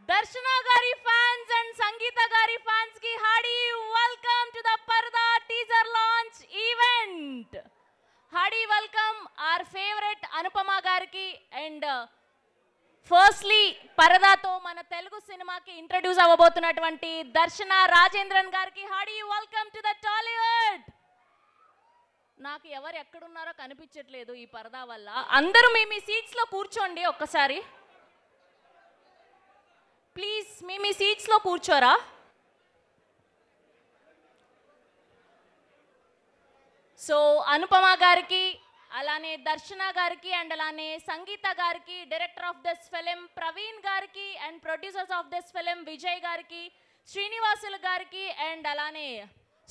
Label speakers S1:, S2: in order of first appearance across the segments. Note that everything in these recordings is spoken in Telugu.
S1: Darshana Gari fans and Sangeeta Gari fans ki hearty welcome to the Parda teaser launch event. Hearty welcome our favorite Anupama Gariki and firstly Parda to mana Telugu cinema ki introduce avvabothunnaatuvanti Darshana Rajendran Gariki hearty welcome to the Tollywood. నాకు ఎవరు ఎక్కడ ఉన్నారో కనిపించట్లేదు ఈ పరదా వల్ల. అందరూ మీ సీట్స్ లో కూర్చోండి ఒక్కసారి ప్లీజ్. మీ సీట్స్ లో కూర్చోరా. సో అనుపమ గారికి అలానే దర్శన గారికి అండ్ అలానే సంగీత గారికి director of this film Praveen గారికి and producers of this film Vijay గారికి శ్రీనివాసులు గారికి అండ్ అలానే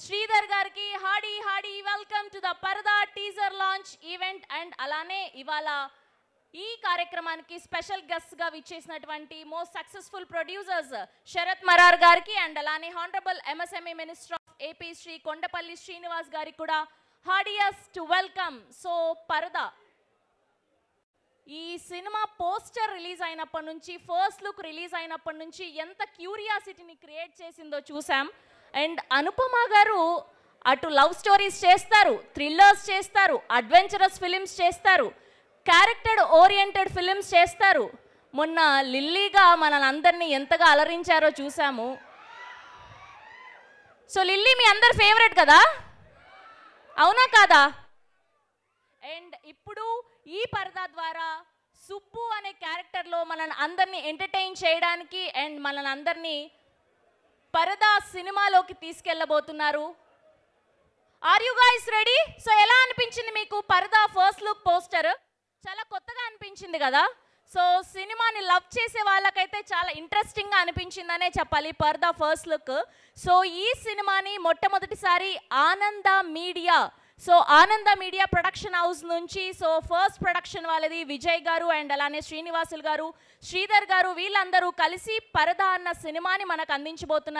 S1: శ్రీధర్ గారికి hearty welcome to the Paradha teaser launch event. And అలానే ఇవాళ ఈ కార్యక్రమానికి స్పెషల్ గెస్ట్ గా విచ్చేసినటువంటి most successful producers Sharath Marar గారికి అండ్ అలానే honourable MSME minister of AP Shri Kondapalli Srinivas గారికి కూడా హార్డియస్ట్ వెల్కమ్. సో పరదా ఈ సినిమా పోస్టర్ రిలీజ్ అయినప్పటి నుంచి ఫస్ట్ లుక్ రిలీజ్ అయినప్పటి నుంచి ఎంత క్యూరియాసిటీని క్రియేట్ చేసిందో చూసాం. అండ్ అనుపమ గారు అటు లవ్ స్టోరీస్ చేస్తారు, థ్రిల్లర్స్ చేస్తారు, అడ్వెంచరస్ ఫిలిమ్స్ చేస్తారు, క్యారెక్టర్ ఓరియంటెడ్ ఫిలిమ్స్ చేస్తారు. మొన్న లిల్లీగా మనల్ని ఎంతగా అలరించారో చూసాము. సో లిల్లీ మీ అందరి ఫేవరెట్ కదా, అవునా కాదా? అండ్ ఇప్పుడు ఈ పరదా ద్వారా సుబ్బు అనే క్యారెక్టర్లో మనల్ని అందరినీ ఎంటర్టైన్ చేయడానికి అండ్ మనల్ని అందరినీ పరదా సినిమాలోకి తీసుకెళ్ళబోతున్నారు. Are you guys ready? So ఎలా అనిపించింది మీకు పరదా ఫస్ట్ లుక్ పోస్టర్? చాలా కొత్తగా అనిపించింది కదా. సో సినిమాని లవ్ చేసే వాళ్ళకైతే చాలా ఇంట్రెస్టింగ్గా అనిపించిందనే చెప్పాలి పరదా ఫస్ట్ లుక్. సో ఈ సినిమాని మొట్టమొదటిసారి ఆనంద మీడియా ప్రొడక్షన్ హౌస్ నుంచి సో ఫస్ట్ ప్రొడక్షన్ వాళ్ళది విజయ్ గారు అండ్ అలానే శ్రీనివాసులు గారు, శ్రీధర్ గారు వీళ్ళందరూ కలిసి పరదా అన్న సినిమాని మనకు అందించబోతున్నారు.